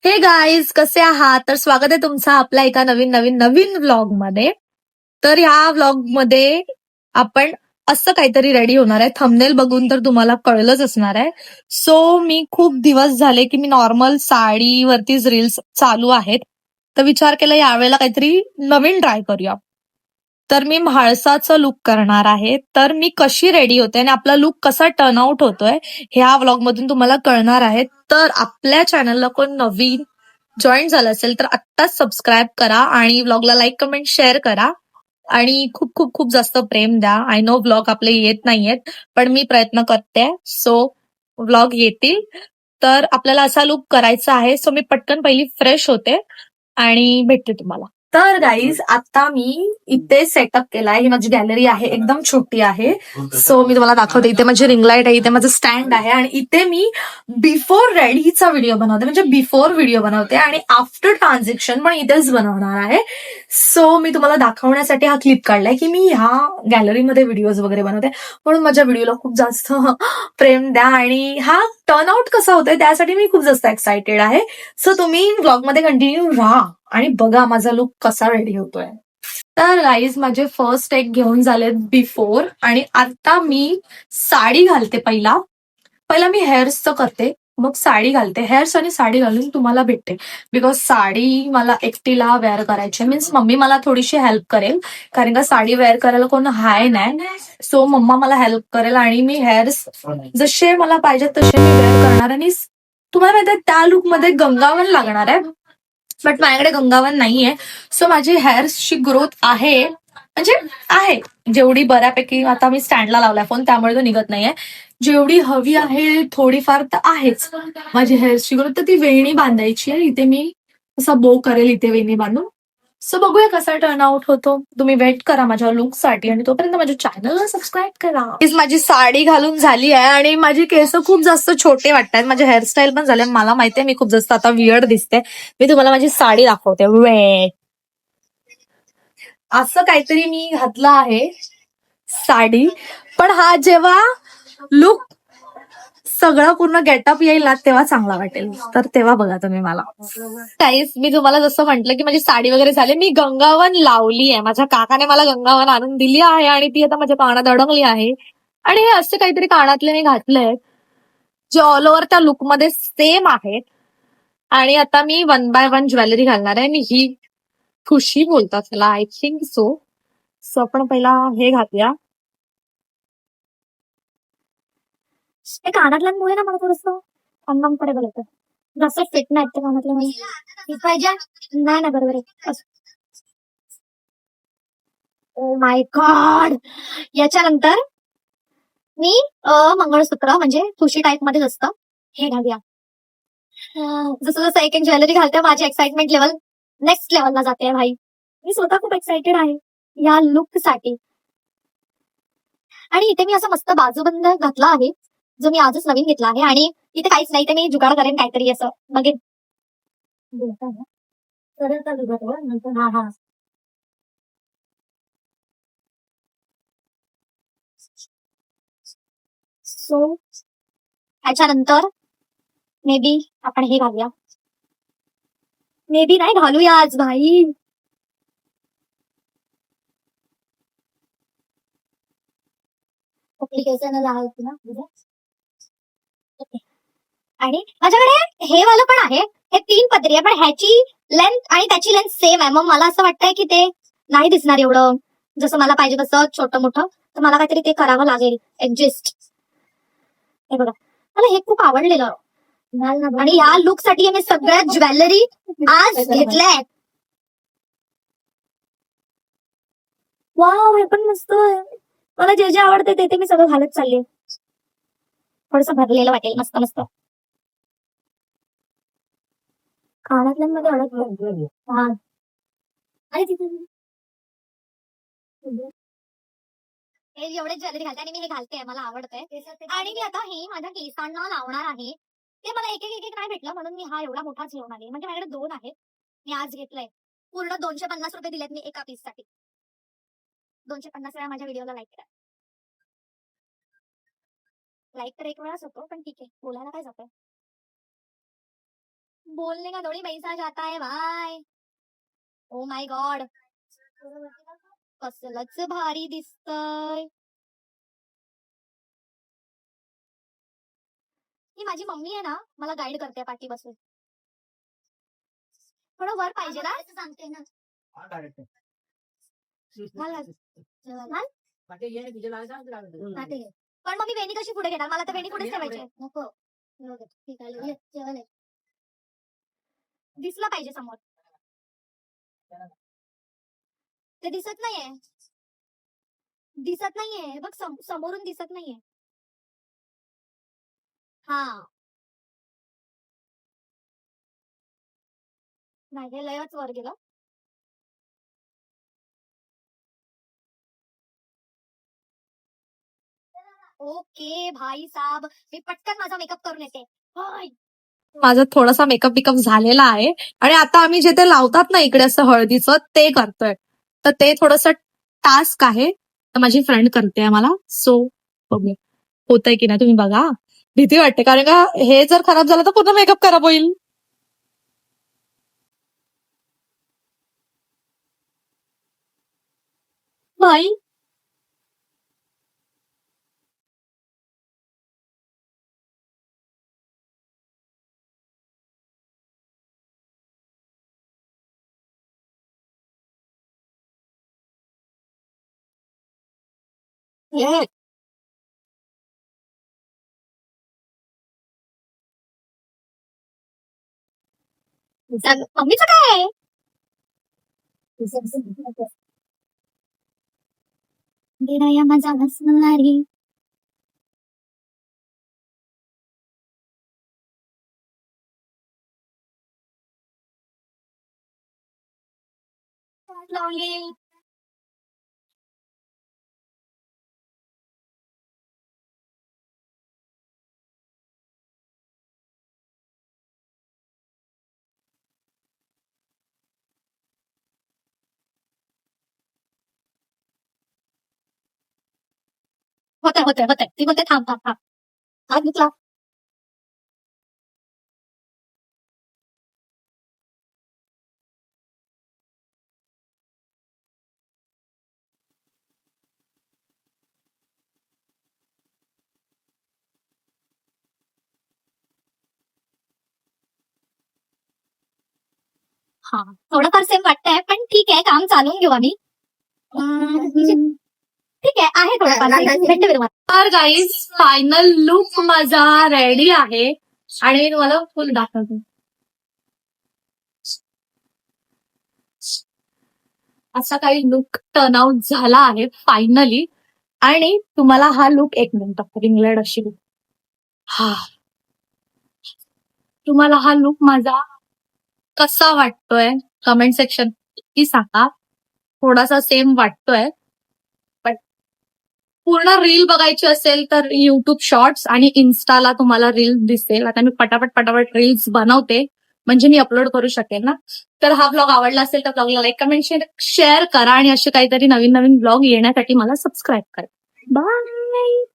हे गाईज, कसे आहात? तर स्वागत आहे तुमचं आपल्या एका नवीन नवीन नवीन व्लॉग मध्ये. तर ह्या व्लॉग मध्ये आपण असं काहीतरी रेडी होणार आहे. थंबनेल बघून तर तुम्हाला कळलंच असणार आहे. सो मी खूप दिवस झाले की मी नॉर्मल साडीवरतीच रील्स चालू आहेत. तर विचार केला यावेळेला काहीतरी नवीन ट्राय करूया. तर मी म्हाळसाचं लुक करणार आहे. तर मी कशी रेडी होते आणि आपला लुक कसा टर्न आउट होतोय ह्या व्लॉग मधून तुम्हाला कळणार आहे. तर आपल्या चॅनलला कोण नवीन जॉईन झालं असेल तर आत्ताच सबस्क्राईब करा आणि व्लॉगला लाईक कमेंट शेअर करा आणि खूप खूप खूप जास्त प्रेम द्या. आय नो व्लॉग आपले येत नाहीयेत, पण मी प्रयत्न करते. सो व्लॉग येतील. तर आपल्याला असा लुक करायचा आहे. सो मी पटकन पहिली फ्रेश होते आणि भेटते तुम्हाला. तर गाईज, आता मी इथे सेटअप केलाय. ही माझी गॅलरी आहे, एकदम छोटी आहे. सो मी तुम्हाला दाखवते. इथे माझी रिंग लाईट आहे, इथे माझं स्टँड आहे आणि इथे मी बिफोर रेडीचा व्हिडिओ बनवते, म्हणजे बिफोर व्हिडिओ बनवते आणि आफ्टर ट्रान्झॅक्शन पण इथेच बनवणार आहे. सो मी तुम्हाला दाखवण्यासाठी हा क्लिप काढलाय की मी ह्या गॅलरीमध्ये व्हिडिओज वगैरे बनवते. म्हणून माझ्या व्हिडिओला खूप जास्त प्रेम द्या आणि हा टर्न आउट कसा होतोय त्यासाठी मी खूप जास्त एक्सायटेड आहे. सो तुम्ही व्लॉगमध्ये कंटिन्यू राहा आणि बघा माझा लुक कसा रेडी होतोय. तर गाईज, माझे फर्स्ट एक घेऊन झालेत बिफोर आणि आता मी साडी घालते. पहिला पहिला मी हेअर्सचं करते, मग साडी घालते. हेअर्स आणि साडी घालून तुम्हाला भेटते. बिकॉज साडी मला एकटीला वेअर करायची, मीन्स मम्मी मला थोडीशी हेल्प करेल, कारण का साडी वेअर करायला कोण हाय नाही. सो मम्मा मला हेल्प करेल आणि मी हेअर्स जसे मला पाहिजे तसे मी वेअर करणार. आणि तुम्हाला माहिती आहे त्या लुकमध्ये गंगावन लागणार आहे, बट माझ्याकडे गंगावन नाहीये. सो माझी हेअर्सची ग्रोथ आहे, म्हणजे आहे जेवढी बऱ्यापैकी. आता मी स्टँडला लावलाय फोन, त्यामुळे तो निघत नाहीये. जेवढी हवी आहे थोडीफार तर आहेच माझी हेअर्सची ग्रोथ. तर ती वेणी बांधायची आहे. इथे मी असा बो करेल इथे वेणी बांधून. सो बघूया कसा टर्न आउट होतो. तुम्ही वेट करा माझ्या लुकसाठी आणि तोपर्यंत माझ्या चॅनलला सबस्क्राईब करा. माझी साडी घालून झाली आहे आणि माझी केस खूप जास्त छोटे वाटतात. माझे हेअरस्टाईल पण झाले. मला माहितीये मी खूप जास्त आता वियर्ड दिसते. मी तुम्हाला माझी साडी दाखवते. वेट, असं काहीतरी मी घातलं आहे साडी. पण हा जेव्हा लुक सगळं पूर्ण गेटअप येईल ना तेव्हा चांगला वाटेल. तर तेव्हा बघा तुम्ही मला. ताईस, मी तुम्हाला जसं म्हटलं की माझी साडी वगैरे झाली, मी गंगावन लावली आहे. माझ्या काकाने मला गंगावन आणून दिली आहे आणि ती आता माझ्या कानात अडकली आहे. आणि हे असे काहीतरी कानातले मी घातले जे ऑल ओव्हर त्या लुकमध्ये सेम आहेत. आणि आता मी वन बाय वन ज्वेलरी घालणार आहे आणि ही खुशी बोलतात त्याला, आय थिंक सो. सो आपण पहिला हे घालूया. हे कानातल्यांमुळे ना मला थोडस अनकम्फर्टेबल होतं. जास्त फिट नाही ते कानातल्या पाहिजे. नाही ना, बरोबर आहे. Oh my God. याच्यानंतर मी मंगळसूत्र, म्हणजे ठुशी टाईप मध्ये असतं, हे घालूया. जसं जसं एक एक ज्वेलरी घालते माझी एक्साइटमेंट लेवल नेक्स्ट लेवलला जाते भाई. मी स्वतः खूप एक्साइटेड आहे या लुक साठी. आणि इथे मी असं मस्त बाजूबंद घातला आहे, जो मी आजच नवीन घेतला आहे. आणि इथे काहीच नाही, ते मी जुगाड करेन काहीतरी असं बघेन. हा हा. सो त्याच्यानंतर मे बी आपण हे घालूया. मे बी नाही, घालूया आज भाई. आणि माझ्याकडे हे वालं पण आहे. हे 3 पदरी आहे, पण ह्याची लेंथ आणि त्याची लेंथ सेम आहे. मग मला असं वाटतंय की ते नाही दिसणार एवढं जसं मला पाहिजे तसं छोटं मोठं. तर मला काहीतरी ते करावं लागेल ऍडजस्ट. हे बघा, मला हे खूप आवडलेलं आणि या लुक साठी मी सगळ्या ज्वेलरी आज घेतल्यात. वाव, हे पण मस्त आहे. मला जे जे आवडते ते मी सगळं घालत चालले. थोडस भरलेलं वाटेल, मस्त मस्त. कानातल्यांमध्ये अडकलं. हा. आणि तिथे हे एवढे ज्वेलरी घालते आणि मी हे घालते, मला आवडतंय. आणि मी आता हे माझ्या केसांना लावणार आहे. ते मला एक एक एक नाही भेटलं, म्हणून मी हा एवढा मोठाच घेऊन आले. म्हणजे माझ्याकडे 2 आहेत, मी आज घेतलंय. पूर्ण 250 रुपये दिलेत मी एका पीस साठी. 250 वेळा माझ्या व्हिडिओला लाईक करा. लाईक तर एक वेळाच होतो, पण ठीक आहे, बोलायला काय जातंय. बोलने का थोड़ी पैसा जाता है भाई. ओ माय गॉड, कसलंच भारी दिसतंय. ही माझी मम्मी आहे ना, मला गाईड करते पाठी बसून. थोडं वर पाहिजे ना, सांगते ना. मला घाल. पाठी घे. पण मग मी वेणी कशी पुढे घेणार, मला तर वेणी पुढेच ठेवायची. नको ठीक आहे, ये, जेवण ये. दिसलं पाहिजे समोर, ते दिसत नाहीये. दिसत नाहीये बघ, समोरून दिसत नाहीये. हा नाही, हे लयच वर गेलं. ओके भाई साहब, मी पटकन माझा मेकअप करून येते. माझा थोडासा मेकअप बिकअप झालेला आहे आणि आता आम्ही जे ते लावतात ना इकडे असं हळदीचं ते करतोय. तर ते थोडस टास्क आहे, तर माझी फ्रेंड करते मला. सो बघूया होतंय की नाही, तुम्ही बघा. भीती वाटते कारण का हे जर खराब झालं तर पूर्ण मेकअप खराब होईल. भाई मम्मीचं काय या माझा नसणारी. होतंय ती बोलते थांब थांब थांब. हात घेतला. हा थोडंफार सेम वाटतंय, पण ठीक आहे, काम चालवून घेऊ आम्ही. ठीक आहे थोडंफार. तर गाईज फायनल लुक माझा रेडी आहे आणि मी तुम्हाला फुल दाखवते. असा काही लुक टर्न आउट झाला आहे फायनली. आणि तुम्हाला हा लुक, एक मिनिट, रिंगलेड अशी लुक, हा तुम्हाला हा लुक माझा कसा वाटतोय कमेंट सेक्शन की सांगा. थोडासा सेम वाटतोय, पण पूर्ण रील बघायची असेल तर युट्यूब शॉर्ट्स आणि इन्स्टाला तुम्हाला रील दिसेल. आता मी पटापट रील्स बनवते म्हणजे मी अपलोड करू शकेल ना. तर हा ब्लॉग आवडला असेल तर ब्लॉगला लाईक, कमेंट, शेअर करा आणि असे काहीतरी नवीन नवीन ब्लॉग येण्यासाठी मला सबस्क्राईब करा. बाय.